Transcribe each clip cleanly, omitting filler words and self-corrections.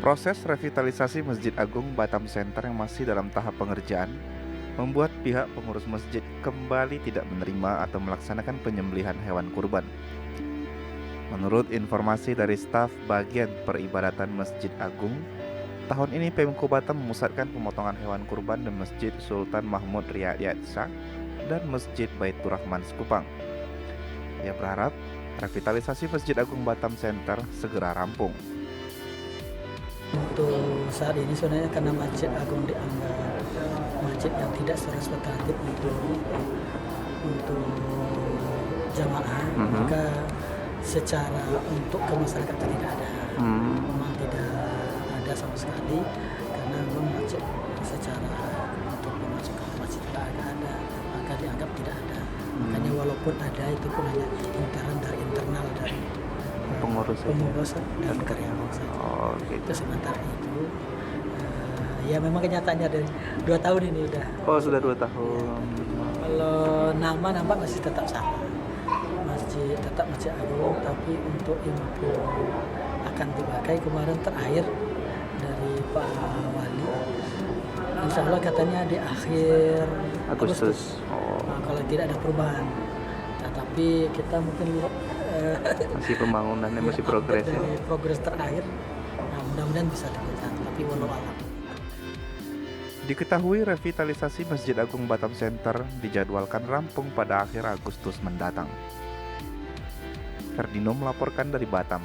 Proses revitalisasi Masjid Agung Batam Center yang masih dalam tahap pengerjaan membuat pihak pengurus masjid kembali tidak menerima atau melaksanakan penyembelihan hewan kurban. Menurut informasi dari staf bagian peribadatan Masjid Agung, tahun ini Pemko Batam memusatkan pemotongan hewan kurban di Masjid Sultan Mahmud Riyad Shah dan Masjid Baitur Rahman Sekupang. Ia berharap revitalisasi Masjid Agung Batam Center segera rampung. Untuk saat ini sebenarnya karena Masjid Agung dianggap masjid yang tidak representatif untuk jamaah, maka secara untuk ke masyarakat tidak ada, memang tidak ada sama sekali, karena memang masjid secara untuk pemasukan masjid tidak ada, maka dianggap tidak ada. Makanya walaupun ada itu pun hanya internal dari Pengurus dan karyawan saja. Oh, gitu. Itu sementara itu ya memang kenyataannya dari 2 tahun ini udah. Oh, sudah 2 tahun. Kalau nama nampak masih tetap sama, tetap Masjid Agung, tapi untuk info akan dipakai kemarin terakhir dari Pak Wali, insya Allah katanya di akhir Agustus. Nah, kalau tidak ada perubahan, tapi kita mungkin Masih pembangunannya masih progres. Dari progres terakhir, nah, mudah-mudahan bisa dikejar, tapi walau alam. Diketahui revitalisasi Masjid Agung Batam Center dijadwalkan rampung pada akhir Agustus mendatang. Ferdino melaporkan dari Batam.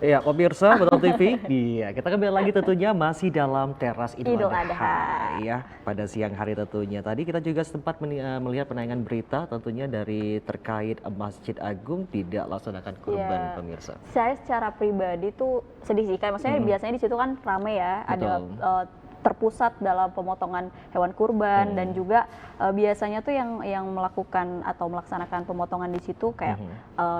Iya, pemirsa Batam TV. Iya, kita kembali lagi tentunya masih dalam teras Idul Adha. Ya, pada siang hari tentunya. Tadi kita juga sempat melihat penayangan berita tentunya dari terkait Masjid Agung tidak laksanakan kurban, pemirsa. Saya secara pribadi tuh sedih sih, kayak maksudnya biasanya di situ kan ramai ya, Betul. ada terpusat dalam pemotongan hewan kurban dan juga biasanya tuh yang melakukan atau melaksanakan pemotongan di situ kayak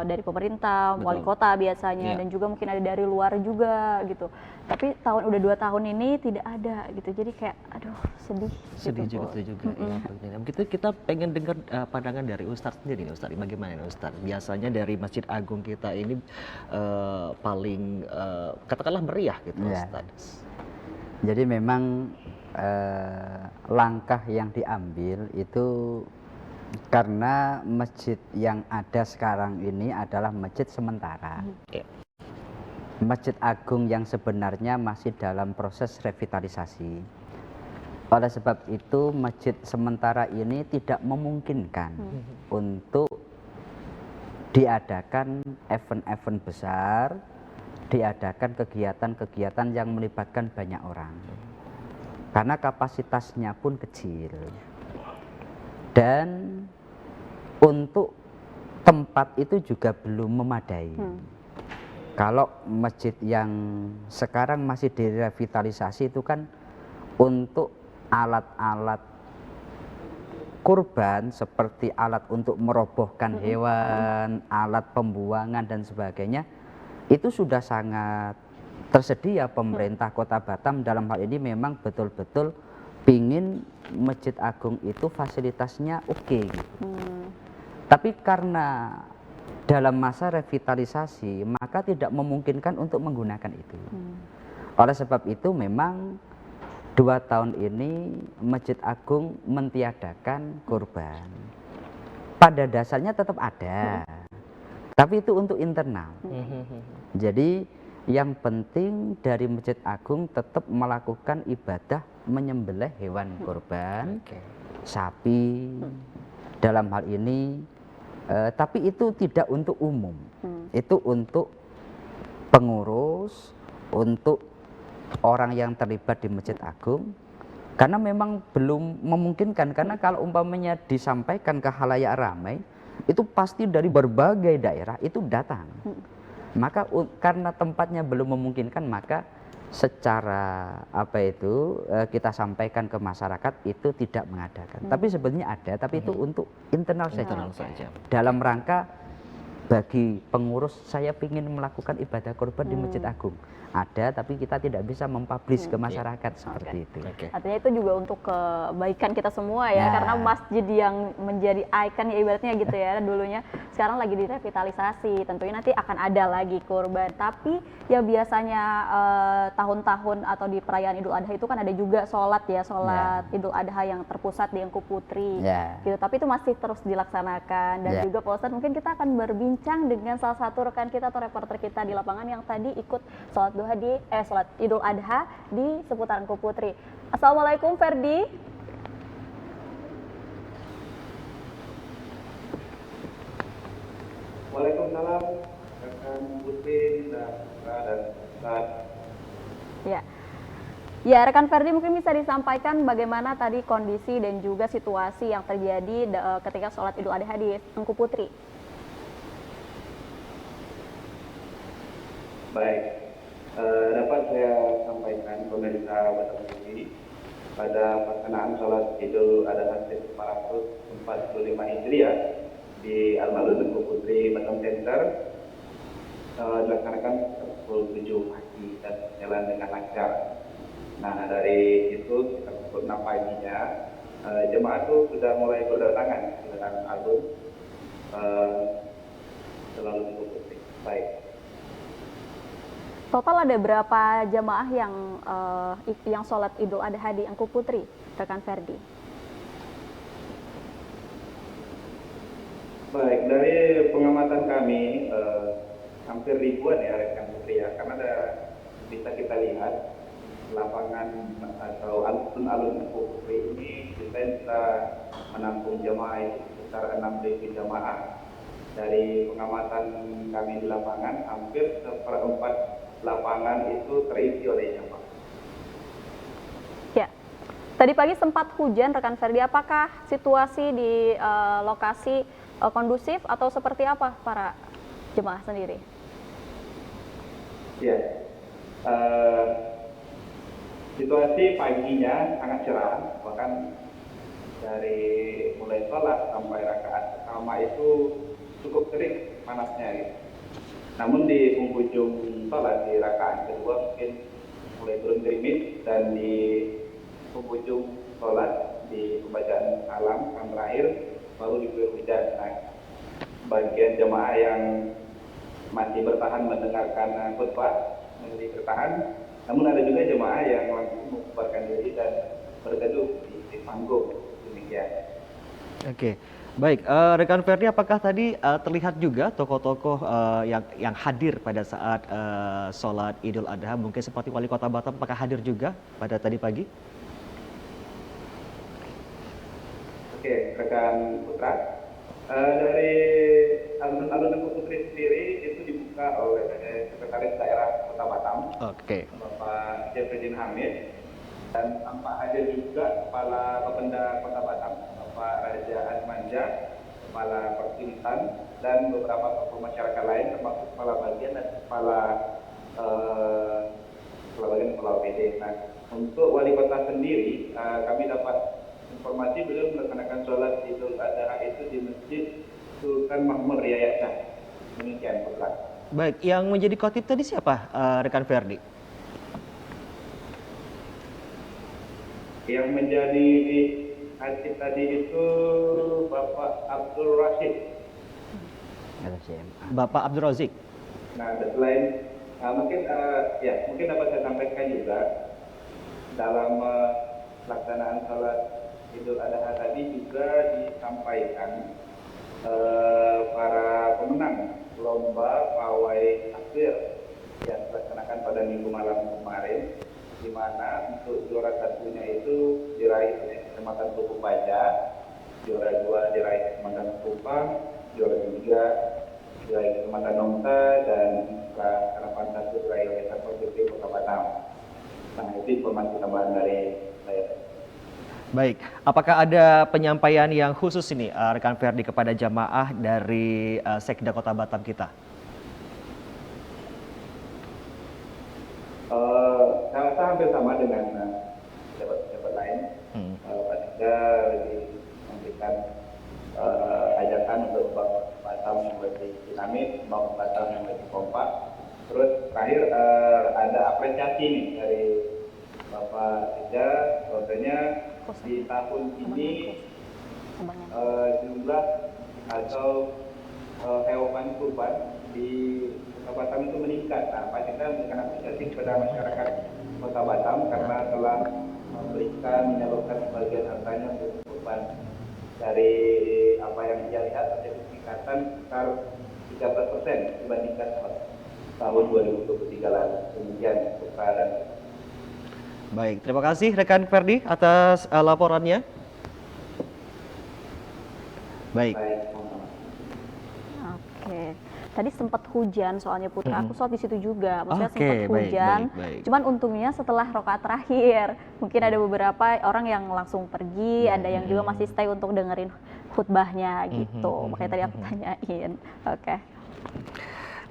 dari pemerintah, wali kota biasanya, dan juga mungkin ada dari luar juga gitu. Tapi udah 2 tahun ini tidak ada gitu, jadi kayak aduh sedih Sedih gitu, juga ya. Begitu kita pengen dengar pandangan dari Ustadz sendiri nih, Ustadz. Bagaimana nih Ustadz? Biasanya dari Masjid Agung kita ini paling katakanlah meriah gitu, Ustadz. Jadi memang langkah yang diambil itu karena masjid yang ada sekarang ini adalah masjid sementara. Masjid Agung yang sebenarnya masih dalam proses revitalisasi. Oleh sebab itu masjid sementara ini tidak memungkinkan untuk diadakan event-event besar, diadakan kegiatan-kegiatan yang melibatkan banyak orang, karena kapasitasnya pun kecil, dan untuk tempat itu juga belum memadai. Kalau masjid yang sekarang masih direvitalisasi itu kan untuk alat-alat kurban seperti alat untuk merobohkan hewan, alat pembuangan dan sebagainya, itu sudah sangat tersedia. Pemerintah Kota Batam dalam hal ini memang betul-betul pingin Masjid Agung itu fasilitasnya oke gitu. Tapi karena dalam masa revitalisasi maka tidak memungkinkan untuk menggunakan itu. Oleh sebab itu memang 2 tahun ini Masjid Agung mentiadakan kurban. Pada dasarnya tetap ada, tapi itu untuk internal. Jadi yang penting dari Masjid Agung tetap melakukan ibadah menyembelih hewan kurban, sapi dalam hal ini, tapi itu tidak untuk umum, itu untuk pengurus, untuk orang yang terlibat di Masjid Agung, karena memang belum memungkinkan. Karena kalau umpamanya disampaikan ke khalayak ramai, itu pasti dari berbagai daerah itu datang. Maka karena tempatnya belum memungkinkan, maka secara kita sampaikan ke masyarakat itu tidak mengadakan. Tapi sebenarnya ada, tapi itu untuk internal saja. Dalam rangka bagi pengurus saya ingin melakukan ibadah kurban di Masjid Agung. Ada, tapi kita tidak bisa mempublish ke masyarakat seperti itu. Artinya itu juga untuk kebaikan kita semua ya, karena masjid yang menjadi ikon ya ibaratnya gitu ya dulunya, sekarang lagi direvitalisasi, tentunya nanti akan ada lagi kurban. Tapi ya biasanya tahun-tahun atau di perayaan Idul Adha itu kan ada juga sholat ya, sholat Idul Adha yang terpusat di Engku Putri gitu, tapi itu masih terus dilaksanakan. Dan juga Pak Ustadz, mungkin kita akan berbincang dengan salah satu rekan kita atau reporter kita di lapangan yang tadi ikut sholat duha sholat Idul Adha di seputaran Engku Putri. Assalamualaikum Ferdi. Waalaikumsalam, rekan Putri dan Ustaz. Ya, rekan Ferdi mungkin bisa disampaikan bagaimana tadi kondisi dan juga situasi yang terjadi ketika sholat Idul Adha di Engku Putri. Baik, dapat saya sampaikan pemirsa Batam TV pada pelaksanaan sholat Idul Adha 1445 Hijriah di Almalun Engku Putri Batam Center dilaksanakan pukul 7 pagi dan berjalan dengan lancar. Nah, dari itu sekitar pukul 6 paginya jemaah itu sudah mulai berdatangan di Alun Alun selalu Engku Putri. Baik. Total ada berapa jamaah yang sholat Idul Adha di Engku Putri, rekan Ferdi? Baik, dari pengamatan kami hampir ribuan ya rekan Putri ya, karena bisa kita lihat lapangan atau alun-alun Engku Putri ini kita bisa menampung jamaah itu sekitar 6.000 jamaah. Dari pengamatan kami di lapangan, hampir seperempat lapangan itu terisi oleh jamaah. Ya, tadi pagi sempat hujan rekan Ferdi. Apakah situasi di lokasi kondusif atau seperti apa para jemaah sendiri? Ya, situasi paginya sangat cerah, bahkan dari mulai sholat sampai rakaat pertama itu cukup terik panasnya gitu. Namun di penghujung sholat di rakaat kedua mungkin mulai turun gerimis, dan di penghujung sholat di pembacaan salam yang terakhir baru diguyur hujan. Nah, bagian jemaah yang masih bertahan mendengarkan khutbah masih bertahan, namun ada juga jemaah yang langsung membubarkan diri dan berteduh di panggung. Demikian. Oke. Baik, rekan Ferdi, apakah tadi terlihat juga tokoh-tokoh yang hadir pada saat sholat Idul Adha, mungkin seperti Wali Kota Batam, apakah hadir juga pada tadi pagi? Oke, rekan Putra, dari alun-alun Engku Putri sendiri itu dibuka oleh Sekretaris Daerah Kota Batam, Bapak Jefrudin Hamid, dan tampak hadir juga Kepala Bapenda Kota Batam, Bapak Raja Azmanja, Kepala Persintan, dan beberapa tokoh masyarakat lain termasuk Kepala Bagian dan Kepala OPD. Nah, untuk Wali Kota sendiri, kami dapat informasi beliau melaksanakan sholat Idul Adha itu di Masjid Sultan Mahmud Riyad Shah. Demikian, Pak. Baik, yang menjadi khotib tadi siapa, rekan Ferdi? Yang menjadi khotib tadi itu Bapak Abdul Rashid. Bapak Abdul Razik. Nah, selain mungkin dapat saya sampaikan juga dalam pelaksanaan sholat Idul Adha tadi juga disampaikan para pemenang lomba pawai takbir yang dilaksanakan pada minggu malam kemarin, di mana untuk juara satunya itu diraih oleh Kecamatan Tugu Baja, juara dua diraih Kecamatan Kupang, juara tiga diraih Kecamatan Nongta, dan harapan satu diraih oleh Satpol PP Kota Batam. Nah, itu informasi tambahan dari saya. Baik, apakah ada penyampaian yang khusus ini rekan Ferdi kepada jamaah dari Sekda Kota Batam kita? Saya rasa hampir sama dengan pejabat-pejabat lain. Pak Sekda lebih memberikan ajakan untuk membangun Batam yang lebih dinamis, mau Batam yang lebih kompak. Terus terakhir ada apresiasi nih dari Bapak Ida, bahwasanya di tahun ini jumlah atau hewan kurban di Kota Batam itu meningkat. Nah, Pak Ida memberikan apresiasi kepada masyarakat Kota Batam karena telah menyalurkan sebagian hartanya untuk kurban. Dari apa yang dia lihat ada peningkatan sekitar 13% dibandingkan tahun 2023 lalu. Demikian kepada. Baik, terima kasih rekan Ferdi atas laporannya. Baik. Oke. Tadi sempat hujan soalnya Putra, aku sholat di situ juga. Maksudnya Oke, sempat baik, hujan. baik. Cuman untungnya setelah rakaat terakhir, mungkin ada beberapa orang yang langsung pergi, ada yang juga masih stay untuk dengerin khutbahnya gitu. Makanya tadi aku tanyain. Oke.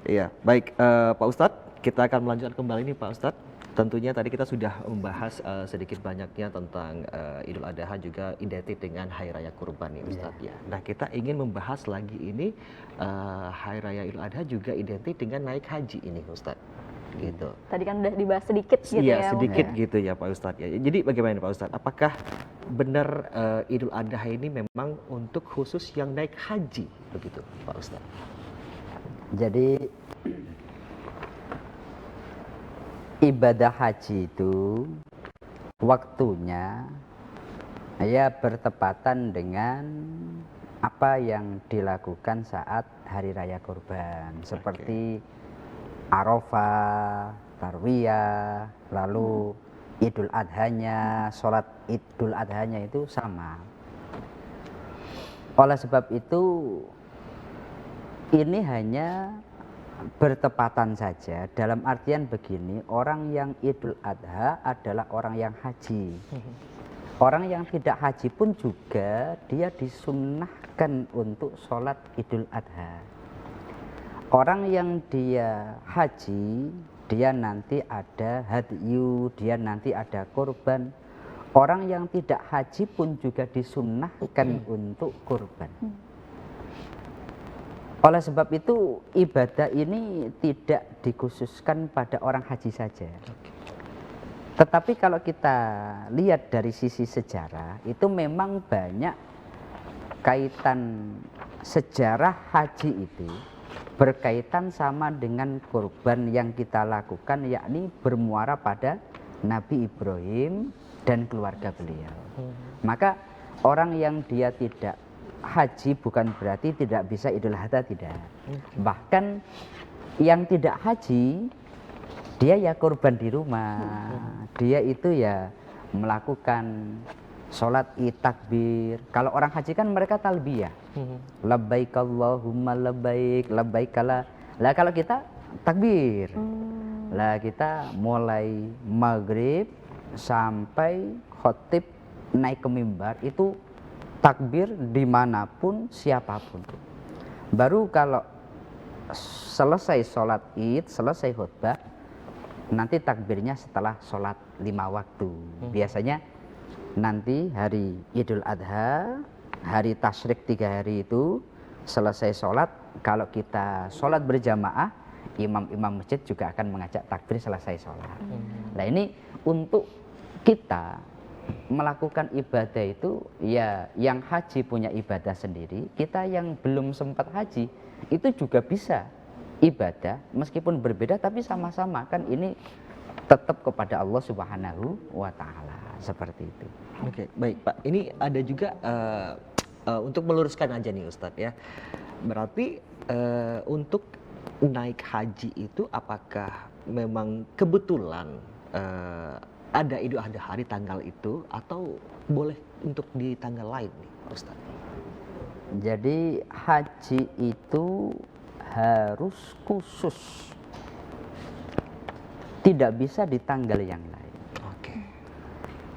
Iya, baik Pak Ustadz, kita akan melanjutkan kembali nih Pak Ustadz. Tentunya tadi kita sudah membahas sedikit banyaknya tentang Idul Adha juga identik dengan Hari Raya Kurban nih Ustadz ya. Nah kita ingin membahas lagi ini Hari Raya Idul Adha juga identik dengan naik haji ini Ustadz. Gitu. Tadi kan udah dibahas sedikit gitu Iya, ya. sedikit mungkin. gitu ya Pak Ustadz ya. Jadi bagaimana Pak Ustadz? Apakah benar Idul Adha ini memang untuk khusus yang naik haji begitu Pak Ustadz? Jadi ibadah haji itu waktunya ya bertepatan dengan apa yang dilakukan saat hari raya kurban, seperti Arafah, Tarwiyah, lalu Idul Adhanya, sholat Idul Adhanya itu sama. Oleh sebab itu ini hanya bertepatan saja, dalam artian begini, orang yang Idul Adha adalah orang yang haji. Orang yang tidak haji pun juga dia disunnahkan untuk sholat Idul Adha. Orang yang dia haji, dia nanti ada hadyu, dia nanti ada kurban. Orang yang tidak haji pun juga disunnahkan untuk kurban. Oleh sebab itu ibadah ini tidak dikhususkan pada orang haji saja. Tetapi kalau kita lihat dari sisi sejarah, itu memang banyak kaitan sejarah haji itu berkaitan sama dengan kurban yang kita lakukan, yakni bermuara pada Nabi Ibrahim dan keluarga beliau. Maka orang yang dia tidak haji bukan berarti tidak bisa Idul Adha, tidak. Bahkan yang tidak haji dia ya kurban di rumah. Dia itu ya melakukan sholat takbir. Kalau orang haji kan mereka talbiyah. Labbaik Allahumma labbaik, labbaik kala. Lah kalau kita takbir. Lah kita mulai maghrib sampai khotib naik ke mimbar itu takbir dimanapun siapapun. Baru kalau selesai sholat id, selesai khutbah, nanti takbirnya setelah sholat 5 waktu. Biasanya nanti hari Idul Adha, hari tasyrik 3 hari itu selesai sholat, kalau kita sholat berjamaah, imam-imam masjid juga akan mengajak takbir selesai sholat. Nah ini untuk kita melakukan ibadah itu ya, yang haji punya ibadah sendiri, kita yang belum sempat haji itu juga bisa ibadah meskipun berbeda tapi sama-sama kan ini tetap kepada Allah Subhanahu wa taala, seperti itu. Oke, baik Pak. Ini ada juga untuk meluruskan aja nih Ustadz ya. Berarti untuk naik haji itu apakah memang kebetulan ada Idul Adha hari tanggal itu atau boleh untuk di tanggal lain nih Ustaz? Jadi haji itu harus khusus, tidak bisa di tanggal yang lain. Oke.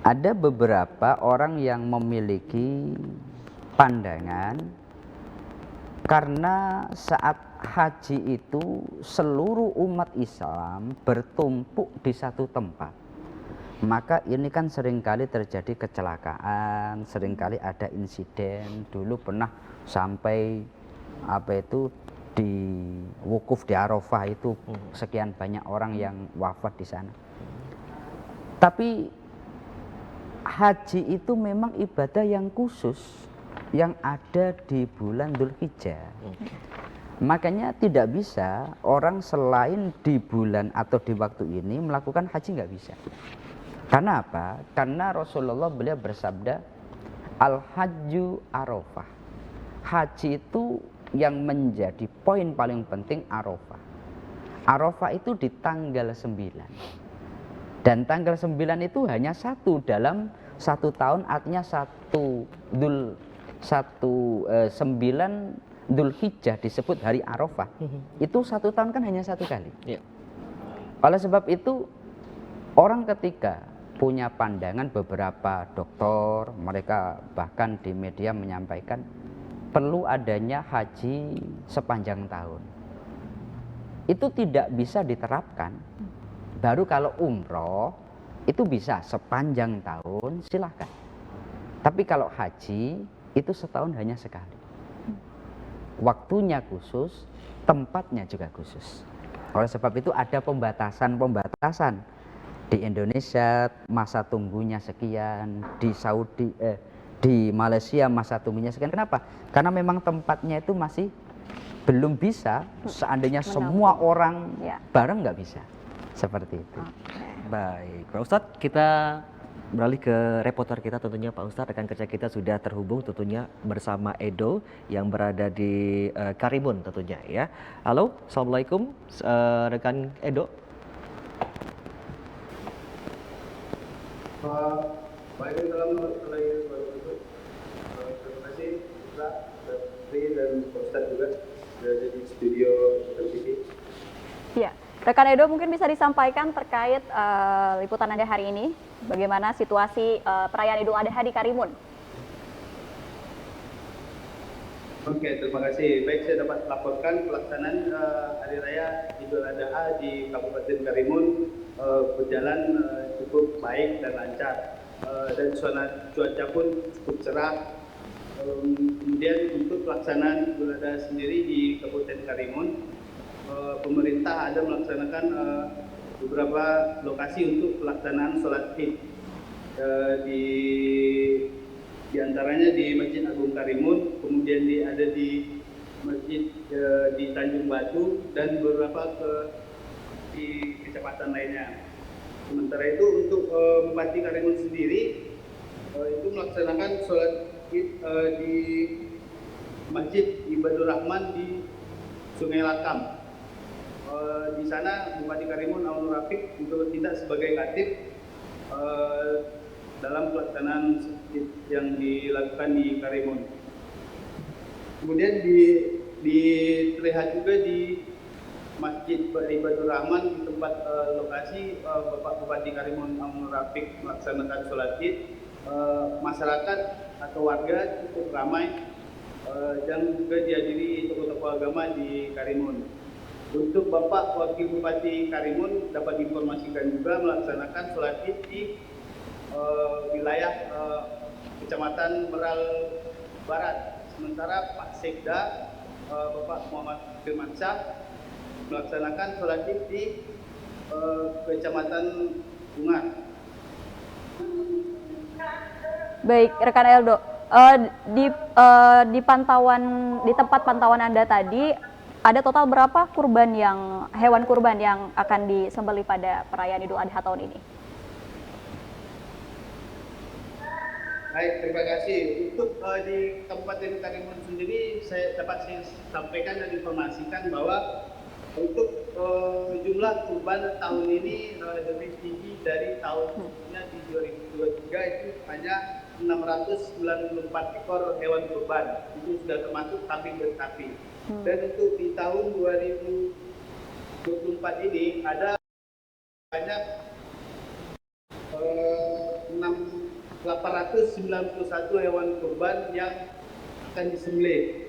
Ada beberapa orang yang memiliki pandangan karena saat haji itu seluruh umat Islam bertumpuk di satu tempat. Maka ini kan seringkali terjadi kecelakaan, seringkali ada insiden. Dulu pernah sampai apa itu di wukuf di Arafah itu sekian banyak orang yang wafat di sana. Tapi haji itu memang ibadah yang khusus yang ada di bulan Dzulhijjah. Makanya tidak bisa orang selain di bulan atau di waktu ini melakukan haji, nggak bisa. Karena apa? Karena Rasulullah beliau bersabda, Al-Hajju Arafah. Haji itu yang menjadi poin paling penting Arafah. Arafah itu di tanggal 9. Dan tanggal 9 itu hanya satu dalam satu tahun, artinya 9 Dzulhijjah disebut hari Arafah. Itu satu tahun kan hanya satu kali. Oleh sebab itu orang ketika punya pandangan, beberapa dokter mereka bahkan di media menyampaikan perlu adanya haji sepanjang tahun. Itu tidak bisa diterapkan. Baru kalau umroh itu bisa sepanjang tahun, silahkan. Tapi kalau haji itu setahun hanya sekali. Waktunya khusus, tempatnya juga khusus. Oleh sebab itu ada pembatasan-pembatasan. Di Indonesia masa tunggunya sekian, di Malaysia masa tunggunya sekian. Kenapa? Karena memang tempatnya itu masih belum bisa. Seandainya semua orang bareng nggak bisa. Seperti itu. Baik, Pak Ustadz, kita beralih ke reporter kita tentunya. Pak Ustadz, rekan kerja kita sudah terhubung tentunya bersama Edo yang berada di Karimun tentunya ya. Halo, Assalamualaikum rekan Edo. Waalaikumsalam warahmatullahi wabarakatuh. Terima kasih Pak Tri dan Pak Ustadz juga sudah ada di studio TV. Ya, rekan Edo mungkin bisa disampaikan terkait liputan Anda hari ini, bagaimana situasi perayaan Idul Adha di Karimun? Oke, terima kasih. Baik, saya dapat laporkan pelaksanaan Hari Raya Idul Adha di Kabupaten Karimun berjalan cukup baik dan lancar, dan cuaca pun cukup cerah. Kemudian untuk pelaksanaan Idul Adha sendiri di Kabupaten Karimun, pemerintah ada melaksanakan beberapa lokasi untuk pelaksanaan sholat Id, di antaranya di Masjid Agung Karimun, kemudian ada di masjid di Tanjung Batu dan beberapa di kecamatan lainnya. Sementara itu untuk Bupati Karimun sendiri itu melaksanakan sholat Id di Masjid Ibadur Rahman di Sungai Lakam. Di sana Bupati Karimun Aun Rafiq untuk tidak sebagai khatib dalam pelaksanaan yang dilakukan di Karimun. Kemudian terlihat juga di Masjid Ibadur Rahman di tempat lokasi Bapak Bupati Karimun Aun Rafiq melaksanakan sholat Id, masyarakat atau warga cukup ramai dan juga dihadiri tokoh-tokoh agama di Karimun. Untuk Bapak Wakil Bupati Karimun dapat diinformasikan juga melaksanakan sholat Id di wilayah Kecamatan Meral Barat. Sementara Pak Sekda Bapak Muhammad Firmansyah melaksanakan sholat Id di Kecamatan Bungar. Baik, rekan Eldo, di tempat pantauan Anda tadi ada total berapa hewan kurban yang akan disembelih pada perayaan Idul Adha tahun ini? Baik, terima kasih. Untuk di Kabupaten Karimun sendiri, saya dapat sampaikan dan informasikan bahwa untuk jumlah kurban tahun ini lebih tinggi dari tahun sebelumnya di 2023 itu hanya 694 ekor hewan kurban. Itu sudah termasuk kambing dan sapi. Dan untuk di tahun 2024 ini ada banyak 891 hewan kurban yang akan disembelih.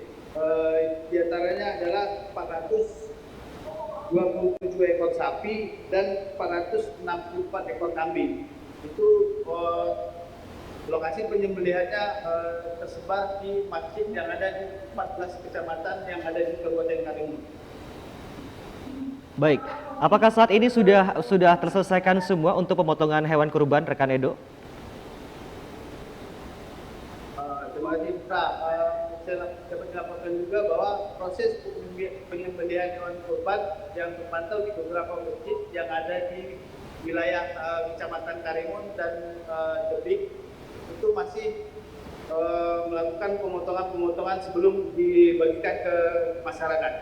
Di antaranya adalah 427 ekor sapi dan 464 ekor kambing. Itu lokasi penyembelihannya tersebar di masjid yang ada di 14 kecamatan yang ada di Kabupaten Karimun. Baik, apakah saat ini sudah terselesaikan semua untuk pemotongan hewan kurban, rekan Edo? Terima kasih, Pak. Saya dapat melaporkan juga bahwa proses penyembelihan hewan kurban yang terpantau di beberapa masjid yang ada di wilayah Kecamatan Karimun dan Tebing itu masih melakukan pemotongan-pemotongan sebelum dibagikan ke masyarakat.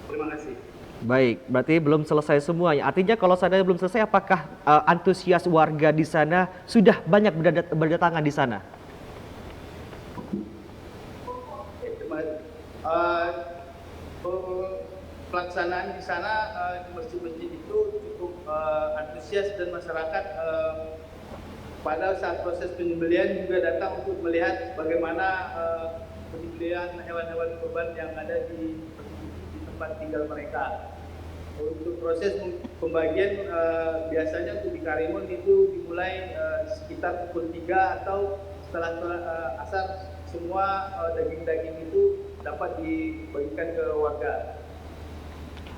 Terima kasih. Baik, berarti belum selesai semuanya. Artinya kalau seandainya belum selesai, apakah antusias warga di sana sudah banyak berdatangan di sana? Pelaksanaan di sana di masjid-masjid itu cukup antusias dan masyarakat pada saat proses penyembelihan juga datang untuk melihat bagaimana penyembelihan hewan-hewan kurban yang ada di tempat tinggal mereka. Untuk proses pembagian biasanya untuk di Karimun itu dimulai sekitar pukul 3 atau setelah asar semua daging-daging itu dapat dibagikan ke warga.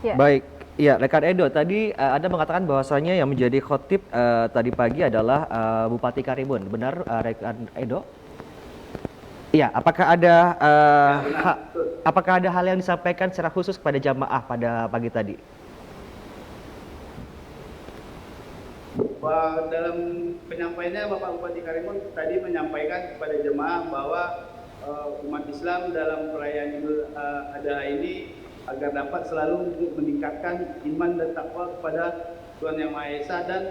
Ya. Baik, ya rekan Edo, tadi Anda mengatakan bahwasanya yang menjadi khotib tadi pagi adalah Bupati Karimun, benar rekan Edo? Iya, apakah ada hal yang disampaikan secara khusus kepada jamaah pada pagi tadi? Dalam penyampaiannya Bapak Bupati Karimun tadi menyampaikan kepada jemaah bahwa umat Islam dalam perayaan Idul Adha ini agar dapat selalu meningkatkan iman dan takwa kepada Tuhan Yang Maha Esa dan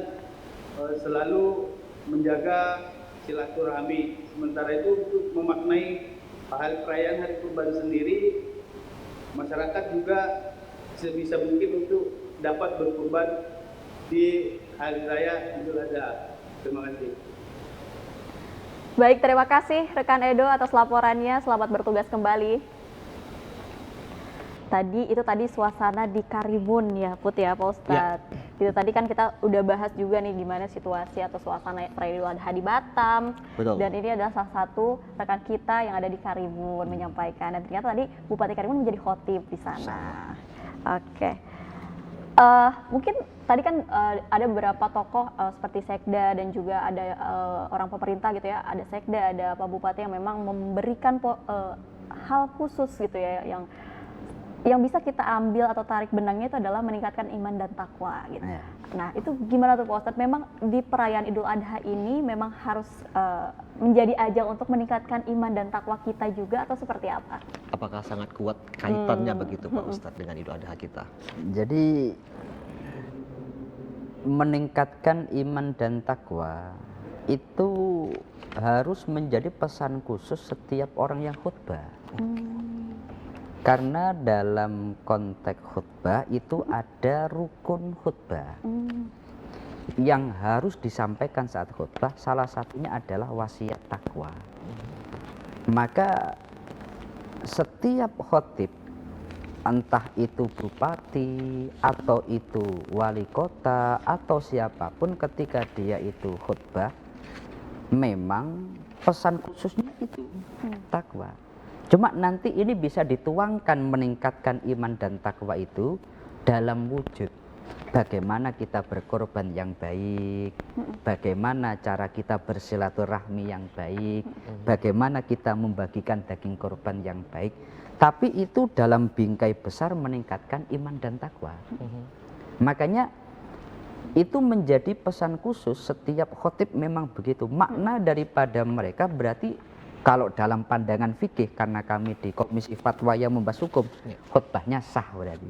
selalu menjaga silaturahmi. Sementara itu untuk memaknai hari perayaan Hari Kurban sendiri, masyarakat juga sebisa mungkin untuk dapat berkurban di Hari Raya Idul Adha. Terima kasih. Baik, terima kasih rekan Edo atas laporannya. Selamat bertugas kembali. Itu tadi suasana di Karimun ya Put ya Pak Ustadz. Itu tadi kan kita udah bahas juga nih gimana situasi atau suasana perayaan Idul Adha di Batam. Betul. Dan ini adalah salah satu rekan kita yang ada di Karimun menyampaikan. Dan ternyata tadi Bupati Karimun menjadi khotib di sana. Oke. Mungkin tadi kan ada beberapa tokoh seperti Sekda dan juga ada orang pemerintah gitu ya. Ada Sekda, ada Pak Bupati yang memang memberikan hal khusus gitu ya yang bisa kita ambil atau tarik benangnya itu adalah meningkatkan iman dan takwa gitu. Ya. Nah itu gimana tuh Pak Ustadz? Memang di perayaan Idul Adha ini memang harus menjadi ajang untuk meningkatkan iman dan takwa kita juga atau seperti apa? Apakah sangat kuat kaitannya begitu Pak Ustadz dengan Idul Adha kita? Jadi meningkatkan iman dan takwa itu harus menjadi pesan khusus setiap orang yang khutbah. Karena dalam konteks khutbah itu ada rukun khutbah yang harus disampaikan saat khutbah. Salah satunya adalah wasiat takwa. Maka setiap khotib, entah itu bupati atau itu wali kota atau siapapun, ketika dia itu khutbah, memang pesan khususnya itu takwa. Cuma nanti ini bisa dituangkan meningkatkan iman dan takwa itu dalam wujud bagaimana kita berkorban yang baik, bagaimana cara kita bersilaturahmi yang baik, bagaimana kita membagikan daging korban yang baik. Tapi itu dalam bingkai besar meningkatkan iman dan takwa. Makanya itu menjadi pesan khusus setiap khotib memang begitu. Makna daripada mereka berarti kalau dalam pandangan fikih, karena kami di Komisi Fatwa yang membahas hukum, khutbahnya sah berarti.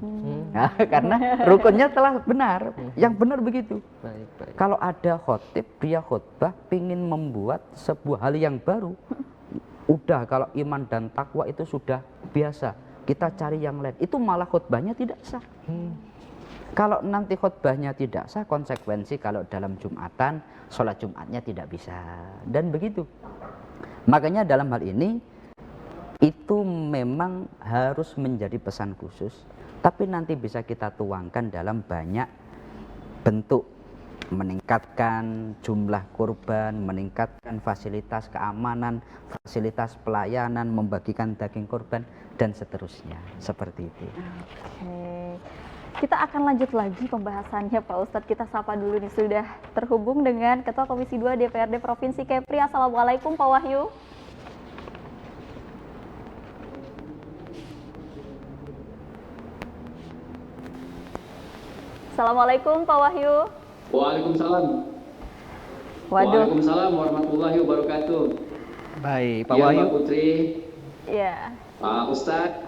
Nah, karena rukunnya telah benar, yang benar begitu. Baik. Kalau ada khotib, dia khutbah ingin membuat sebuah hal yang baru, udah kalau iman dan takwa itu sudah biasa, kita cari yang lain, itu malah khutbahnya tidak sah. Kalau nanti khutbahnya tidak sah, konsekuensi kalau dalam Jumatan, sholat Jumatnya tidak bisa, dan begitu. Makanya dalam hal ini itu memang harus menjadi pesan khusus, tapi nanti bisa kita tuangkan dalam banyak bentuk meningkatkan jumlah kurban, meningkatkan fasilitas keamanan, fasilitas pelayanan, membagikan daging kurban dan seterusnya, seperti itu. Oke. Kita akan lanjut lagi pembahasannya Pak Ustadz. Kita sapa dulu nih, sudah terhubung dengan Ketua Komisi 2 DPRD Provinsi Kepri. Assalamualaikum Pak Wahyu. Assalamualaikum Pak Wahyu. Waalaikumsalam. Waduh. Waalaikumsalam warahmatullahi wabarakatuh. Baik, Pak Ya, Wahyu. Mbak Putri, Ya. Pak Ustadz,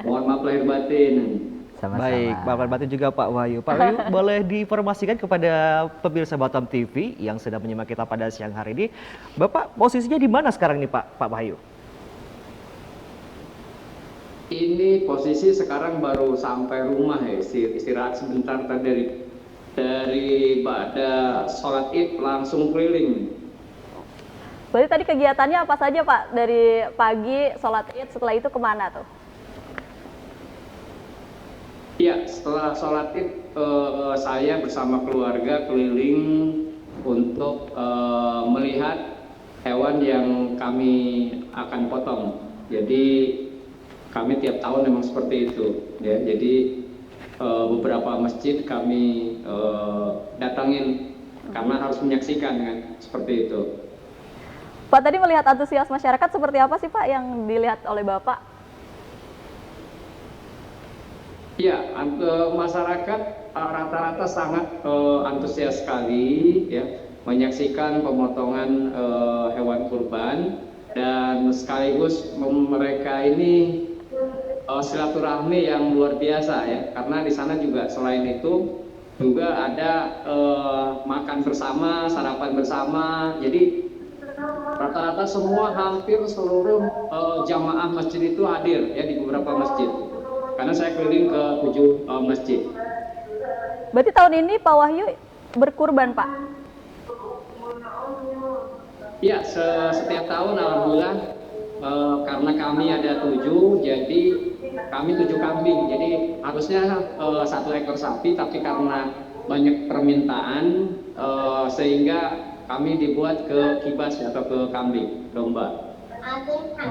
mohon maaf lahir batin. Sama-sama. Baik, Pak Marbatin juga Pak Wahyu. Pak Wahyu, boleh diinformasikan kepada pemirsa Batam TV yang sedang menyimak kita pada siang hari ini, Bapak posisinya di mana sekarang nih Pak Wahyu? Ini posisi sekarang baru sampai rumah ya, istirahat sebentar tadi dari pada sholat id langsung keliling. Berarti tadi kegiatannya apa saja Pak? Dari pagi sholat id, setelah itu kemana tuh? Ya, setelah sholat id saya bersama keluarga keliling untuk melihat hewan yang kami akan potong. Jadi kami tiap tahun memang seperti itu, ya. Jadi beberapa masjid kami datangin karena harus menyaksikan kan, seperti itu. Pak, tadi melihat antusias masyarakat seperti apa sih Pak yang dilihat oleh Bapak? Ya, masyarakat rata-rata sangat antusias sekali, ya, menyaksikan pemotongan hewan kurban, dan sekaligus mereka ini silaturahmi yang luar biasa ya, karena di sana juga selain itu juga ada makan bersama, sarapan bersama. Jadi rata-rata semua hampir seluruh jamaah masjid itu hadir ya di beberapa masjid. Karena saya keliling ke 7 masjid. Berarti tahun ini Pak Wahyu berkurban Pak? Ya, setiap tahun alhamdulillah karena kami ada 7, jadi kami 7 kambing. Jadi harusnya 1 ekor sapi, tapi karena banyak permintaan sehingga kami dibuat ke kibas atau ke kambing domba.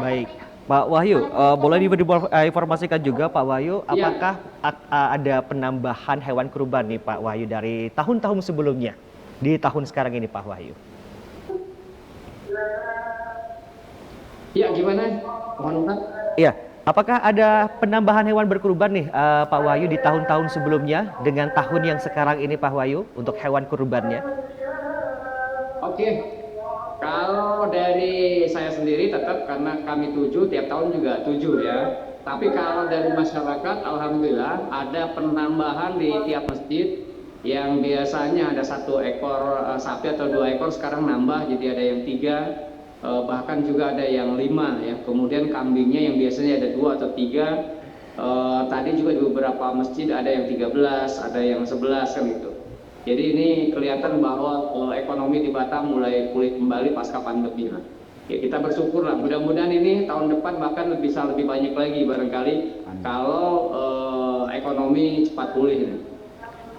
Baik, Pak Wahyu, boleh diinformasikan juga Pak Wahyu, apakah ada penambahan hewan kurban nih Pak Wahyu dari tahun-tahun sebelumnya di tahun sekarang ini Pak Wahyu? Ya, gimana? Mohon maaf. Iya, apakah ada penambahan hewan berkurban nih Pak Wahyu di tahun-tahun sebelumnya dengan tahun yang sekarang ini Pak Wahyu untuk hewan kurbannya? Oke. Kalau dari saya sendiri tetap karena kami 7, tiap tahun juga 7 ya. Tapi kalau dari masyarakat, alhamdulillah ada penambahan di tiap masjid yang biasanya ada 1 ekor sapi atau 2 ekor, sekarang nambah jadi ada yang 3, bahkan juga ada yang 5 ya. Kemudian kambingnya yang biasanya ada 2 atau 3, tadi juga di beberapa masjid ada yang 13, ada yang 11 kan gitu. Jadi ini kelihatan bahwa ekonomi di Batam mulai pulih kembali pasca pandemi lah. Ya, kita bersyukur lah, mudah-mudahan ini tahun depan bahkan bisa lebih banyak lagi barangkali kalau ekonomi cepat pulih.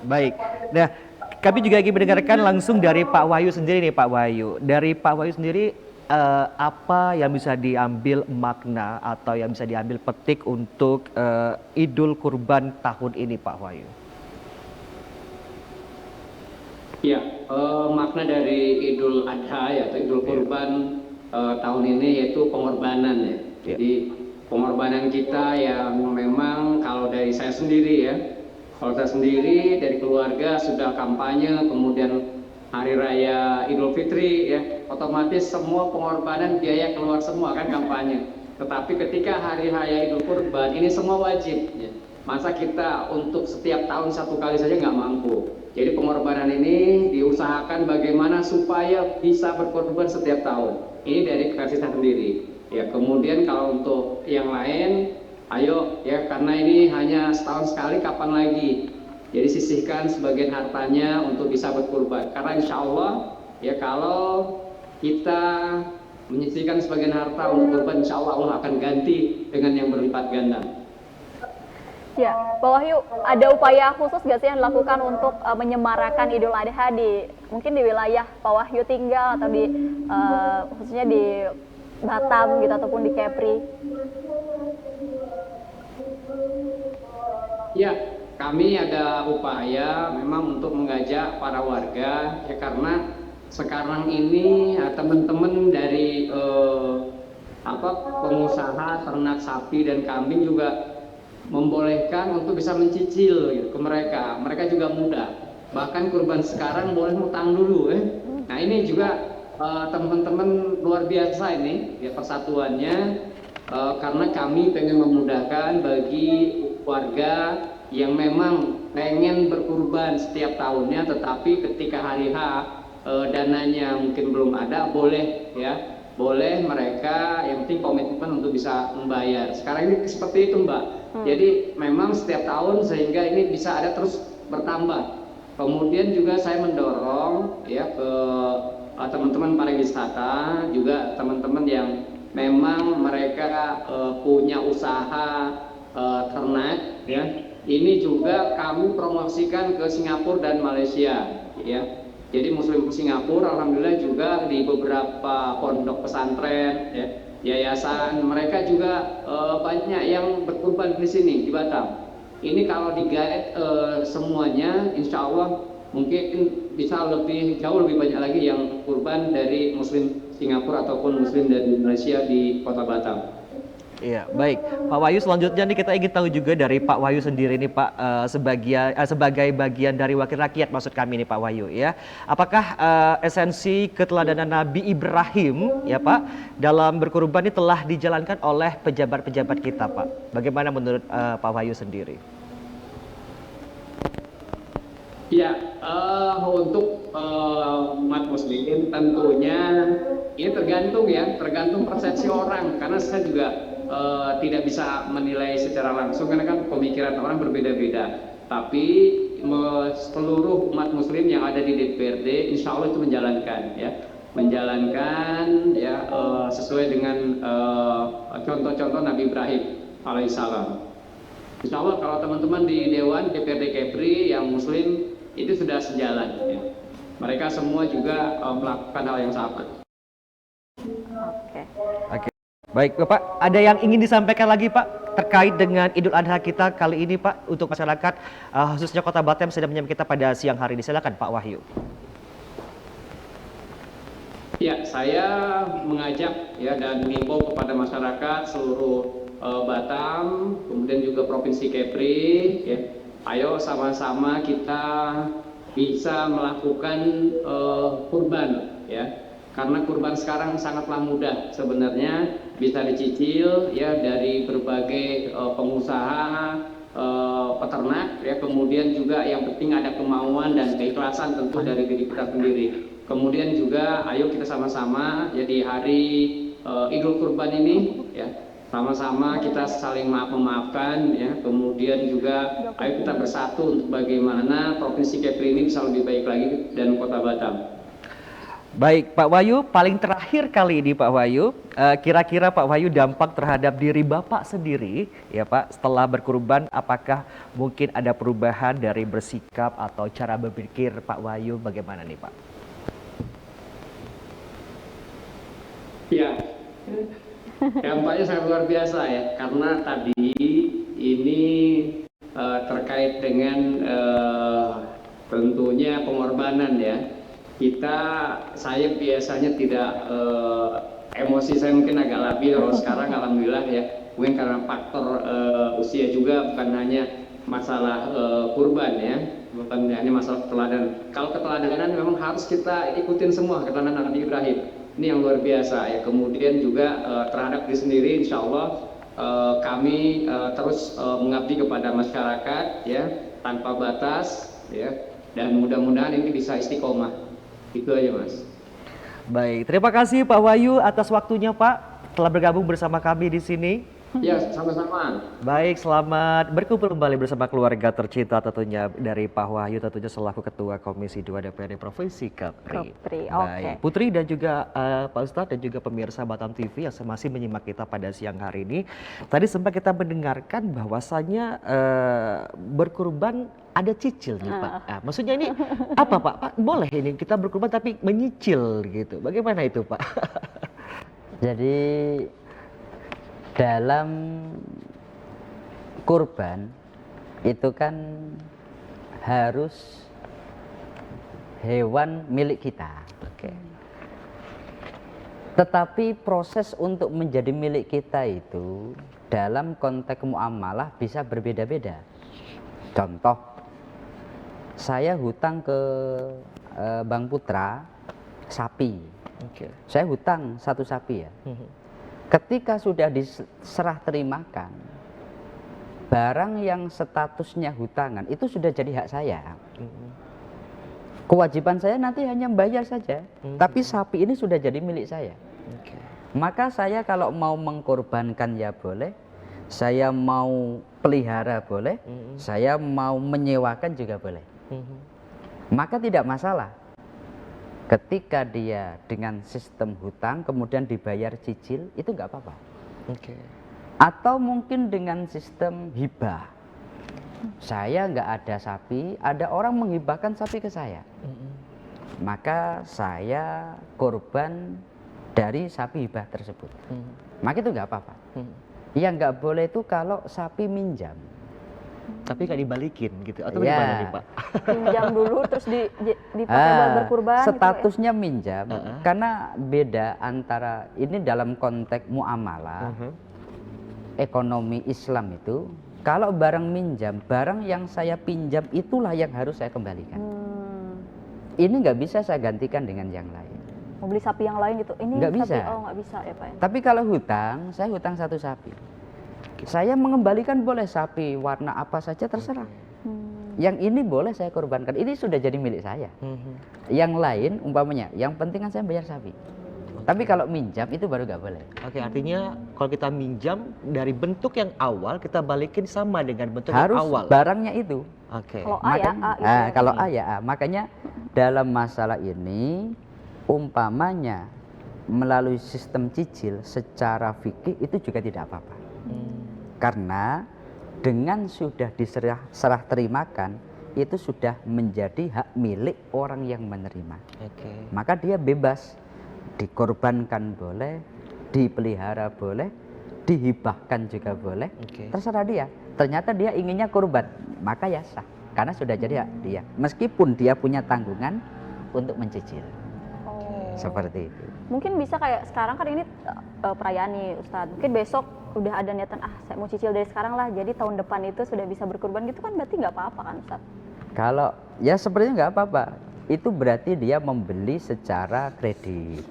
Baik, nah kami juga ingin mendengarkan langsung dari Pak Wahyu sendiri nih Pak Wahyu. Dari Pak Wahyu sendiri apa yang bisa diambil makna atau yang bisa diambil petik untuk Idul Kurban tahun ini Pak Wahyu? Ya, makna dari Idul Adha ya, atau Idul Kurban tahun ini yaitu pengorbanan ya. Jadi pengorbanan kita yang memang kalau dari saya sendiri ya, kalau saya sendiri dari keluarga sudah kampanye, kemudian Hari Raya Idul Fitri ya, otomatis semua pengorbanan biaya keluar semua kan kampanye. Tetapi ketika Hari Raya Idul Kurban ini semua wajib ya. Masa kita untuk setiap tahun 1 kali saja nggak mampu. Jadi pengorbanan ini diusahakan bagaimana supaya bisa berkorban setiap tahun. Ini dari versi saya sendiri. Ya, kemudian kalau untuk yang lain, ayo ya, karena ini hanya setahun sekali, kapan lagi? Jadi sisihkan sebagian hartanya untuk bisa berkorban. Karena insya Allah ya, kalau kita menyisihkan sebagian harta untuk korban, insya Allah Allah akan ganti dengan yang berlipat ganda. Ya, Pak Wahyu, ada upaya khusus nggak sih yang dilakukan untuk menyemarakan Idul Adha mungkin di wilayah Pak Wahyu tinggal atau khususnya di Batam gitu ataupun di Kepri? Ya, kami ada upaya memang untuk mengajak para warga ya, karena sekarang ini teman-teman dari pengusaha ternak sapi dan kambing juga membolehkan untuk bisa mencicil gitu, ke mereka. Mereka juga mudah. Bahkan kurban sekarang boleh ngutang dulu. Nah ini juga teman-teman luar biasa ini ya persatuannya, karena kami pengen memudahkan bagi warga yang memang pengen berkurban setiap tahunnya, tetapi ketika hari H dananya mungkin belum ada, boleh ya. Boleh mereka, yang penting komitmen untuk bisa membayar. Sekarang ini seperti itu Mbak. Jadi memang setiap tahun sehingga ini bisa ada terus bertambah. Kemudian juga saya mendorong ya ke teman-teman pariwisata, juga teman-teman yang memang mereka punya usaha ternak ya. Ini juga kami promosikan ke Singapura dan Malaysia ya. Jadi Muslim Singapura alhamdulillah juga di beberapa pondok pesantren ya, yayasan mereka juga banyak yang berkurban di sini di Batam. Ini kalau digait semuanya insya Allah mungkin bisa jauh lebih banyak lagi yang kurban dari Muslim Singapura ataupun Muslim dari Malaysia di Kota Batam. Iya, baik. Pak Wahyu, selanjutnya nih kita ingin tahu juga dari Pak Wahyu sendiri nih Pak, sebagai bagian dari wakil rakyat maksud kami nih Pak Wahyu ya. Apakah esensi keteladanan Nabi Ibrahim ya Pak dalam berkurban ini telah dijalankan oleh pejabat-pejabat kita Pak? Bagaimana menurut Pak Wahyu sendiri? Ya, untuk umat muslim tentunya ini tergantung persepsi orang, karena saya juga tidak bisa menilai secara langsung karena kan pemikiran orang berbeda-beda. Tapi seluruh umat muslim yang ada di DPRD insya Allah itu menjalankan ya sesuai dengan contoh-contoh Nabi Ibrahim alaihissalam. Insya Allah kalau teman-teman di Dewan DPRD Kepri yang muslim itu sudah sejalan ya. Mereka semua juga melakukan hal yang sama. Oke. Baik Bapak, ada yang ingin disampaikan lagi Pak terkait dengan Idul Adha kita kali ini Pak untuk masyarakat khususnya Kota Batam sedang menyaksikan kita pada siang hari ini. Silakan Pak Wahyu. Ya, saya mengajak ya dan mengimbau kepada masyarakat seluruh Batam, kemudian juga Provinsi Kepri ya. Ayo sama-sama kita bisa melakukan kurban ya. Karena kurban sekarang sangatlah mudah sebenarnya, bisa dicicil ya dari berbagai pengusaha peternak ya, kemudian juga yang penting ada kemauan dan keikhlasan tentu dari diri kita sendiri. Kemudian juga ayo kita sama-sama jadi hari Idul Kurban ini ya, sama-sama kita saling memaafkan ya, kemudian juga ayo kita bersatu untuk bagaimana Provinsi Kepri ini bisa lebih baik lagi dan Kota Batam. Baik Pak Wahyu, paling terakhir kali ini Pak Wahyu, kira-kira Pak Wahyu dampak terhadap diri Bapak sendiri ya Pak setelah berkurban, apakah mungkin ada perubahan dari bersikap atau cara berpikir Pak Wahyu, bagaimana nih Pak? Ya, dampaknya sangat luar biasa ya, karena tadi ini terkait dengan tentunya pengorbanan ya. Saya biasanya tidak emosi saya mungkin agak labil, kalau sekarang alhamdulillah ya, mungkin karena faktor usia juga, bukan hanya masalah kurban ya, bukan hanya masalah keteladanan. Kalau keteladanan memang harus kita ikutin semua keteladanan Nabi Ibrahim, ini yang luar biasa ya. Kemudian juga terhadap diri sendiri insya Allah kami terus mengabdi kepada masyarakat ya tanpa batas ya, dan mudah-mudahan ini bisa istiqomah. Itu aja Mas. Baik, terima kasih Pak Wahyu atas waktunya Pak telah bergabung bersama kami di sini. Ya, sama-sama. Baik, selamat berkumpul kembali bersama keluarga tercinta tentunya dari Pak Wahyu tentunya selaku Ketua Komisi 2 DPRD Provinsi Kepri. Kepri, Baik, oke. Putri dan juga Pak Ustadz dan juga pemirsa Batam TV yang masih menyimak kita pada siang hari ini. Tadi sempat kita mendengarkan bahwasannya berkurban ada cicil nih Pak. Nah, maksudnya ini apa Pak? Pak, boleh ini kita berkurban tapi menyicil gitu. Bagaimana itu Pak? Jadi dalam kurban itu kan harus hewan milik kita. Oke. Tetapi proses untuk menjadi milik kita itu dalam konteks muamalah bisa berbeda-beda. Contoh, saya hutang ke Bang Putra sapi. Oke. Saya hutang satu sapi ya. Ketika sudah diserah terimakan, barang yang statusnya hutangan itu sudah jadi hak saya. Kewajiban saya nanti hanya bayar saja, tapi sapi ini sudah jadi milik saya. Oke. Maka saya kalau mau mengkorbankan ya boleh, saya mau pelihara boleh, saya mau menyewakan juga boleh. Maka tidak masalah. Ketika dia dengan sistem hutang kemudian dibayar cicil itu nggak apa-apa. Oke. Atau mungkin dengan sistem hibah. Saya nggak ada sapi, ada orang menghibahkan sapi ke saya. Maka saya korban dari sapi hibah tersebut. Maka itu nggak apa-apa. Yang nggak boleh itu kalau sapi minjam. Tapi nggak dibalikin gitu atau Ya. gimana nih Pak? Pinjam dulu terus dipakai buat berkurban Statusnya minjam, karena beda antara ini dalam konteks muamalah ekonomi Islam itu, kalau barang minjam, barang yang saya pinjam itulah yang harus saya kembalikan. Ini nggak bisa saya gantikan dengan yang lain. mau beli sapi yang lain gitu. Ini Nggak sapi, bisa. oh nggak bisa ya Pak ya. Tapi kalau hutang, saya hutang satu sapi. Saya mengembalikan boleh sapi warna apa saja terserah. Yang ini boleh saya korbankan. Ini sudah jadi milik saya. Yang lain umpamanya, yang penting kan saya bayar sapi. Tapi kalau minjam itu baru nggak boleh. Oke, artinya kalau kita minjam dari bentuk yang awal kita balikin sama dengan bentuk Harus yang awal. barangnya itu. Oke. Kalau A ya, A gitu ya. Kalau A ya A. Makanya dalam masalah ini umpamanya melalui sistem cicil secara fikih itu juga tidak apa-apa. Karena dengan sudah serah terimakan itu sudah menjadi hak milik orang yang menerima. Oke. Maka dia bebas dikorbankan boleh, dipelihara boleh, dihibahkan juga boleh. Oke. Terserah dia. Ternyata dia inginnya korban, maka ya sah. Karena sudah jadi hak dia. Meskipun dia punya tanggungan untuk mencicil. Oh. Seperti itu. Mungkin bisa kayak sekarang kan ini perayaan nih Ustadz. Mungkin besok udah ada niatan saya mau cicil dari sekarang lah. Jadi tahun depan itu sudah bisa berkurban gitu kan berarti nggak apa-apa kan Ustadz? Kalau ya sepertinya nggak apa-apa. Itu berarti dia membeli secara kredit.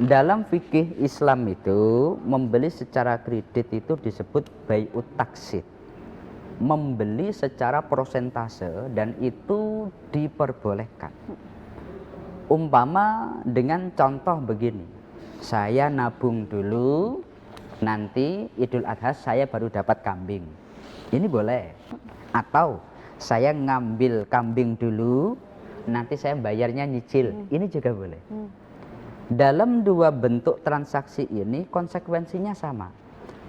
Dalam fikih Islam itu membeli secara kredit itu disebut bai'ut taksid. Membeli secara persentase dan itu diperbolehkan. Umpama dengan contoh begini, saya nabung dulu, nanti Idul Adha saya baru dapat kambing. Ini boleh. Atau saya ngambil kambing dulu, nanti saya bayarnya nyicil. Ini juga boleh. Dalam dua bentuk transaksi ini konsekuensinya sama.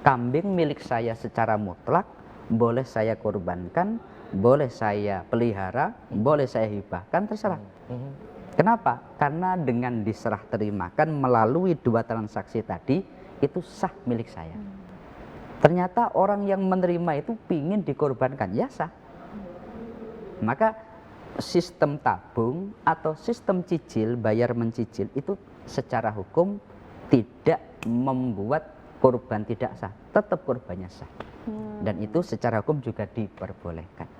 Kambing milik saya secara mutlak, boleh saya korbankan, boleh saya pelihara, boleh saya hibahkan, terserah. Kenapa? Karena dengan diserah terimakan melalui dua transaksi tadi, itu sah milik saya. Ternyata orang yang menerima itu pingin dikorbankan, ya sah. Maka sistem tabung atau sistem cicil, bayar mencicil itu secara hukum tidak membuat korban tidak sah, tetap korbannya sah. Dan itu secara hukum juga diperbolehkan.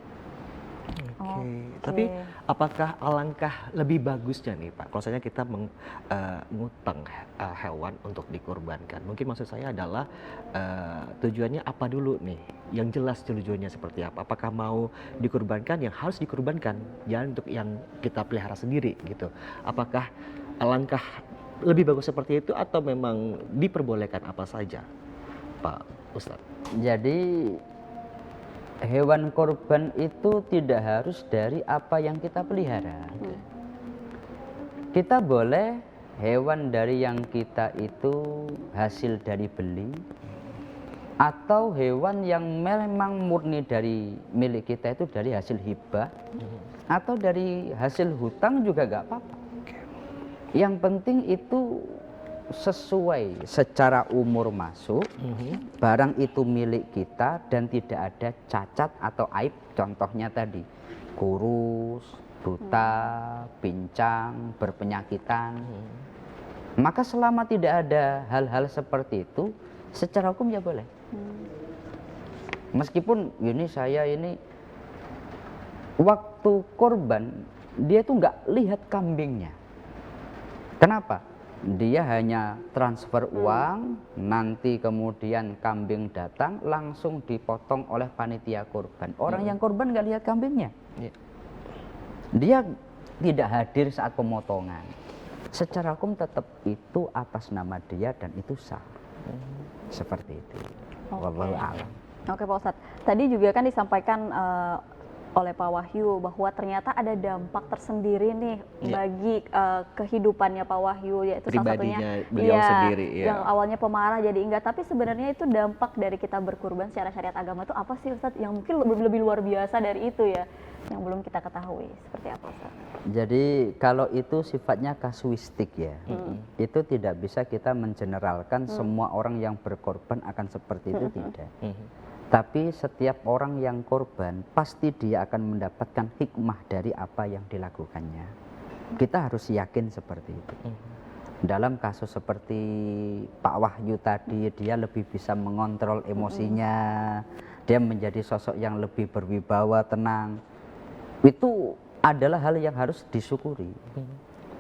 Tapi apakah alangkah lebih bagusnya nih Pak, kalau misalnya kita mengutang hewan untuk dikorbankan? Mungkin maksud saya adalah tujuannya apa dulu nih? Yang jelas tujuannya seperti apa? Apakah mau dikorbankan yang harus dikorbankan, jangan untuk yang kita pelihara sendiri gitu? Apakah alangkah lebih bagus seperti itu atau memang diperbolehkan apa saja? Pak Ustadz? Jadi hewan korban itu tidak harus dari apa yang kita pelihara. Kita boleh hewan dari yang kita itu hasil dari beli, atau hewan yang memang murni dari milik kita itu dari hasil hibah, atau dari hasil hutang juga nggak apa-apa. Yang penting itu sesuai secara umur masuk, barang itu milik kita dan tidak ada cacat atau aib, contohnya tadi kurus, buta, pincang, berpenyakitan. Maka selama tidak ada hal-hal seperti itu, secara hukum ya boleh. Meskipun saya ini waktu korban dia tuh nggak lihat kambingnya. Kenapa? Dia hanya transfer uang, nanti kemudian kambing datang langsung dipotong oleh panitia korban. Orang yang korban nggak lihat kambingnya. Dia tidak hadir saat pemotongan. Secara hukum tetap itu atas nama dia dan itu sah. Seperti itu. Wallahu a'lam. Oke Pak Ustadz, tadi juga kan disampaikan oleh Pak Wahyu bahwa ternyata ada dampak tersendiri nih bagi kehidupannya Pak Wahyu, yaitu salah satunya beliau sendiri, yang awalnya pemarah jadi enggak. Tapi sebenarnya itu dampak dari kita berkurban secara syariat agama itu apa sih Ustadz, yang mungkin lebih luar biasa dari itu ya, yang belum kita ketahui, seperti apa Ustadz? Jadi kalau itu sifatnya kasuistik ya, itu tidak bisa kita mengeneralkan semua orang yang berkorban akan seperti itu, tidak. Tapi setiap orang yang korban pasti dia akan mendapatkan hikmah dari apa yang dilakukannya. Kita harus yakin seperti itu. Dalam kasus seperti Pak Wahyu tadi, dia lebih bisa mengontrol emosinya, dia menjadi sosok yang lebih berwibawa, tenang. Itu adalah hal yang harus disyukuri.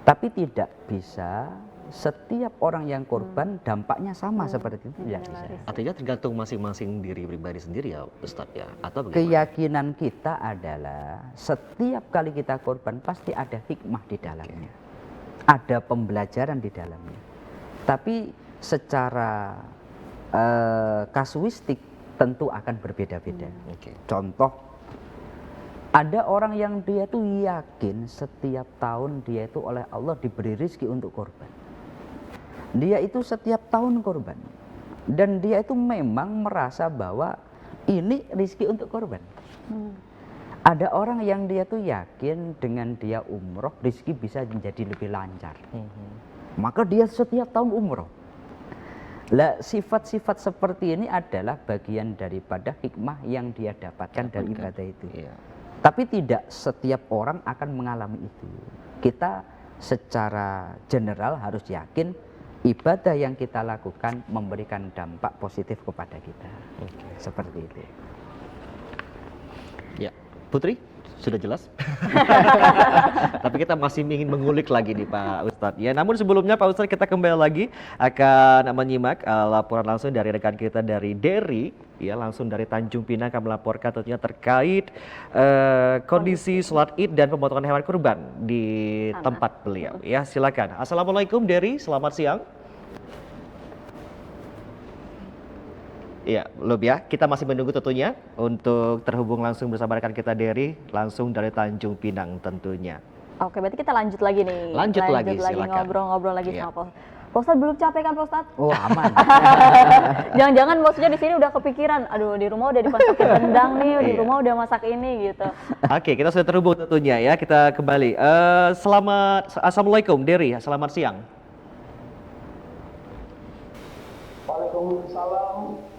Tapi tidak bisa setiap orang yang korban dampaknya sama seperti itu, tidak bisa. Artinya tergantung masing-masing diri pribadi sendiri ya Ustadz ya, atau bagaimana? Keyakinan kita adalah setiap kali kita korban pasti ada hikmah di dalamnya, ada pembelajaran di dalamnya. Tapi secara kasuistik tentu akan berbeda-beda. Contoh, ada orang yang dia tuh yakin setiap tahun dia itu oleh Allah diberi rezeki untuk korban. Dia itu setiap tahun korban, dan dia itu memang merasa bahwa ini rezeki untuk korban. Ada orang yang dia tuh yakin dengan dia umroh rezeki bisa menjadi lebih lancar, maka dia setiap tahun umroh. Lah, sifat-sifat seperti ini adalah bagian daripada hikmah yang dia dapatkan dari ibadah itu. Tapi tidak setiap orang akan mengalami itu. Kita secara general harus yakin ibadah yang kita lakukan memberikan dampak positif kepada kita. Seperti itu. Ya, Putri, sudah jelas. Tapi kita masih ingin mengulik lagi nih Pak Ustadz. Ya, namun sebelumnya Pak Ustadz, kita kembali lagi akan menyimak laporan langsung dari rekan kita dari Derry, ya, langsung dari Tanjung Pinang akan melaporkan tentunya terkait kondisi sholat Id dan pemotongan hewan kurban di tempat beliau. Ya, silakan. Assalamualaikum Derry, selamat siang. Ya, belum ya. Kita masih menunggu tentunya untuk terhubung langsung bersama rekan kita Derry, langsung dari Tanjung Pinang tentunya. Oke, berarti kita lanjut lagi nih. Lanjut lagi, silakan. Ngobrol-ngobrol lagi sama Pak Ustadz. Belum capek kan Pak Ustadz? Oh, aman. Jangan-jangan maksudnya di sini udah kepikiran, aduh di rumah udah dimasakin rendang nih, di rumah udah masak ini gitu. Oke, kita sudah terhubung tentunya ya. Kita kembali. Assalamualaikum Derry, selamat siang. Waalaikumsalam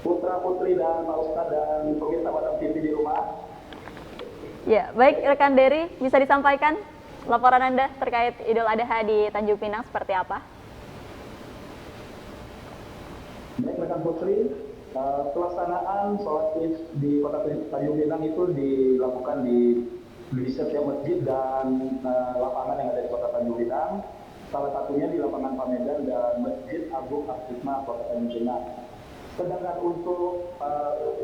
putra putri dan Pak Ustadz dan pemirsa Batam TV di rumah. Ya, baik rekan Derry, bisa disampaikan laporan Anda terkait Idul Adha di Tanjung Pinang seperti apa? Baik rekan putri, pelaksanaan sholat Id di Kota Tanjung Pinang itu dilakukan di setiap masjid dan lapangan yang ada di Kota Tanjung Pinang. Salah satunya di lapangan Pamedan dan Masjid Agung Al-Hikmah Kota Tanjung Pinang. Sedangkan untuk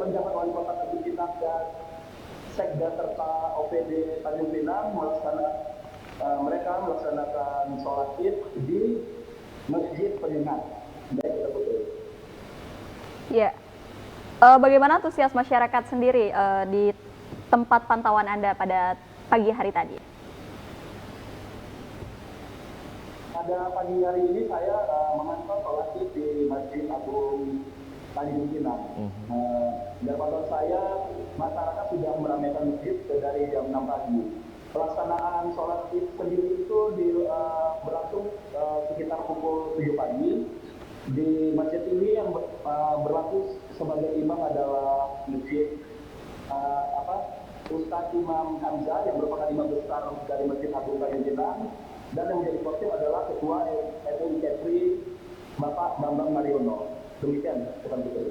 penjabat wali Kota Tanjung Pinang dan Sekda serta OPD Tanjung Pinang mereka melaksanakan sholat Id di Masjid Penyengat. Baik, kita putri. Ya, bagaimana antusias masyarakat sendiri di tempat pantauan Anda pada pagi hari tadi? Pada pagi hari ini saya memantau sholat Id di Masjid Agung Tanjung Pinang. Dari pantauan saya, masyarakat sudah meramaikan masjid dari jam 6 pagi. Pelaksanaan sholat Id sendiri itu berlangsung sekitar pukul 7 pagi. Di masjid ini yang berlaku sebagai imam adalah masjid Ustadz Imam Hamzah yang merupakan imam besar dari Masjid Agung Tanjung Pinang, dan yang menjadi khotib adalah Ketua MUI Kepri Bapak Bambang Mariono. Demikian, bukan betul.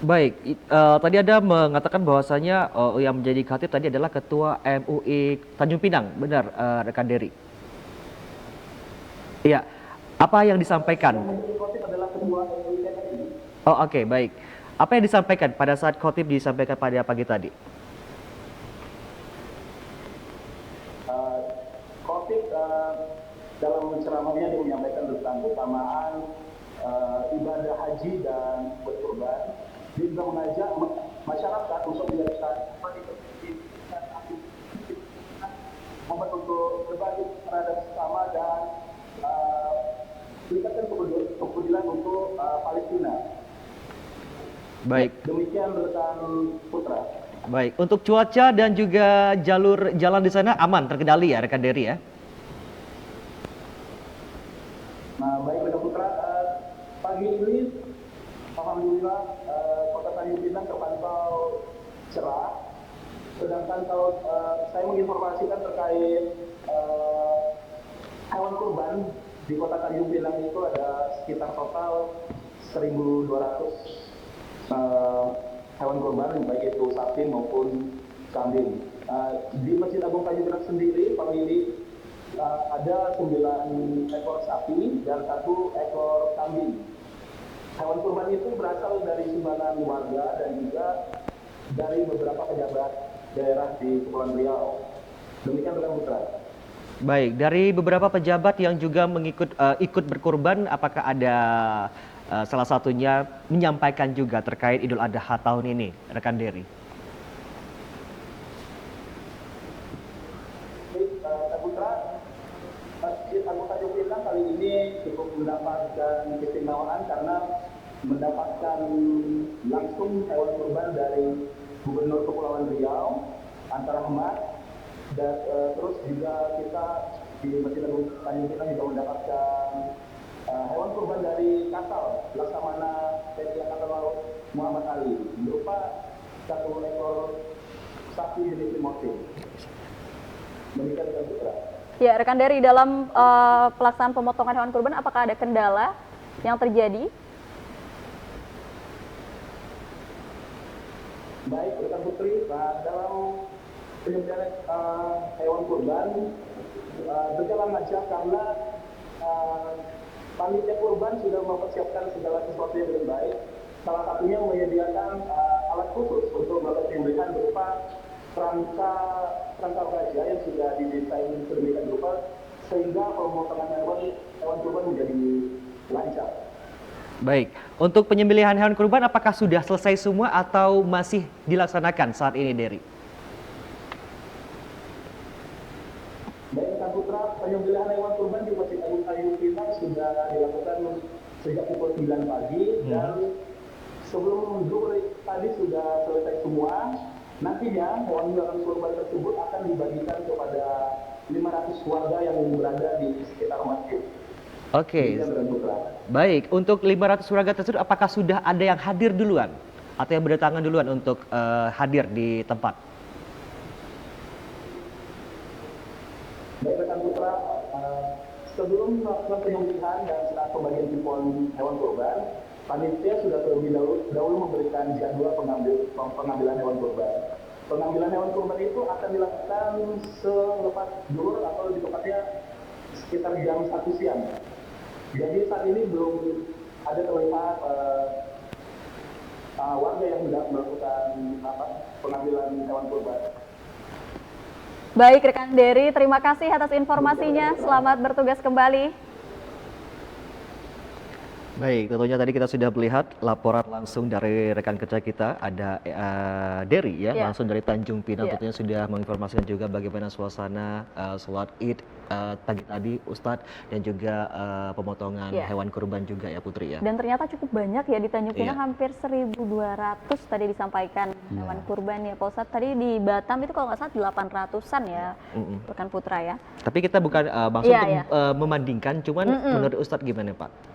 Baik, tadi Anda mengatakan bahwasanya yang menjadi khatib tadi adalah Ketua MUI Tanjung Pinang, benar rekan Dery? Iya, apa yang disampaikan? Yang menjadi khotib adalah Ketua MUI Kepri. Oh oke, baik. Apa yang disampaikan pada saat khotib disampaikan pada pagi tadi? Khotib dalam ceramahnya dia menyampaikan tentang keutamaan ibadah haji dan berkurban. Dia juga mengajak masyarakat untuk menjadikan momen untuk berbagi terhadap sesama dan meningkatkan kepedulian untuk Palestina. Baik. Demikian rekan Putra. Baik, untuk cuaca dan juga jalur jalan di sana aman, terkendali ya rekan Dery ya? Nah, baik rekan Putra, pagi ini alhamdulillah Kota Tanjung Pinang terpantau cerah. Sedangkan kalau saya menginformasikan terkait hewan kurban di Kota Tanjung Pinang itu ada sekitar total 1.200 hewan kurban, baik itu sapi maupun kambing. Di Masjid Agung Tanjung Pinang sendiri pagi ini ada 9 ekor sapi dan 1 ekor kambing. Hewan kurban itu berasal dari sumbangan warga dan juga dari beberapa pejabat daerah di Kepulauan Riau. Demikian rekan Putra. Baik, dari beberapa pejabat yang juga ikut berkurban, apakah ada salah satunya menyampaikan juga terkait Idul Adha tahun ini, rekan Dery? Rekan Putra, Masjid Agung Tanjung Pinang kali ini cukup mendapatkan keistimewaan karena mendapatkan langsung hewan kurban dari Gubernur Kepulauan Riau, Antara Ahmad, dan terus juga kita di Masjid Agung Tanjung Pinang juga mendapatkan hewan kurban dari Kasal, Laksamana TNI Angkatan Laut Muhammad Ali, berupa 1 ekor sapi jenis limosin. Demikian rekan Putra. Ya, rekan Dery, dalam pelaksanaan pemotongan hewan kurban, apakah ada kendala yang terjadi? Baik, rekan Putri, dalam penyembelihan hewan kurban berjalan lancar karena panitia kurban sudah mempersiapkan segala sesuatunya dengan baik. Salah satunya menyediakan alat khusus untuk melakukan penyembelihan berupa kerangka baja yang sudah didesain sedemikian rupa sehingga pemotongan hewan kurban menjadi lancar. Baik, untuk penyembelihan hewan kurban apakah sudah selesai semua atau masih dilaksanakan saat ini, Dery? Baik, rekan Putra, penyembelihan hewan kurban di Masjid Agung Tanjung Pinang sudah dilakukan sejak pukul 9 pagi dan sebelum zuhur tadi sudah selesai semua. Nantinya hewan kurban tersebut akan dibagikan kepada 500 warga yang berada di sekitar masjid. Oke, baik. Untuk 500 warga tersebut apakah sudah ada yang hadir duluan atau yang berdatangan duluan untuk hadir di tempat? Baik rekan Putra, sebelum melakukan penyembelihan dan setelah pembagian kupon hewan kurban, panitia sudah terlebih dahulu memberikan jadwal pengambilan hewan kurban. Pengambilan hewan kurban itu akan dilakukan selepas zuhur atau lebih tepatnya sekitar jam 1 siang. Jadi saat ini belum ada terlihat warga yang hendak melakukan pengambilan hewan kurban. Baik, rekan Dery, terima kasih atas informasinya. Selamat bertugas kembali. Baik, tentunya tadi kita sudah melihat laporan langsung dari rekan kerja kita, ada Derry ya, Iya. langsung dari Tanjung Pinang, Iya. tentunya sudah menginformasikan juga bagaimana suasana sholat Id pagi tadi Ustadz, dan juga pemotongan Iya. hewan kurban juga ya Putri ya. Dan ternyata cukup banyak ya di Tanjung Pinang, Iya. hampir 1.200 tadi disampaikan hewan kurban ya Pak Ustadz. Tadi di Batam itu kalau nggak salah 800-an ya, rekan Putra ya. Tapi kita bukan maksud Iya, untuk iya. Memandingkan, cuman menurut Ustadz gimana Pak?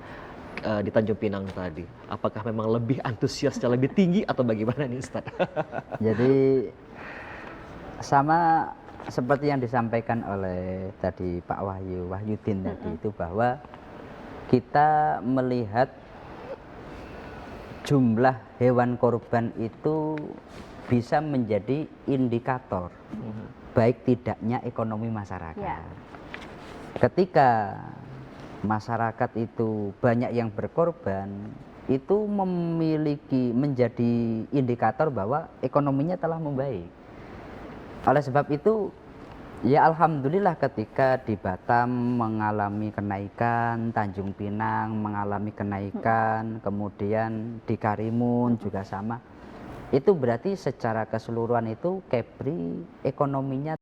Di Tanjung Pinang tadi, apakah memang lebih antusiasnya lebih tinggi atau bagaimana nih Ustadz? Jadi sama seperti yang disampaikan oleh tadi Pak Wahyudin tadi itu, bahwa kita melihat jumlah hewan korban itu bisa menjadi indikator baik tidaknya ekonomi masyarakat. Ya. Ketika masyarakat itu banyak yang berkorban, itu menjadi indikator bahwa ekonominya telah membaik. Oleh sebab itu, ya alhamdulillah ketika di Batam mengalami kenaikan, Tanjung Pinang mengalami kenaikan, kemudian di Karimun juga sama. Itu berarti secara keseluruhan itu Kepri ekonominya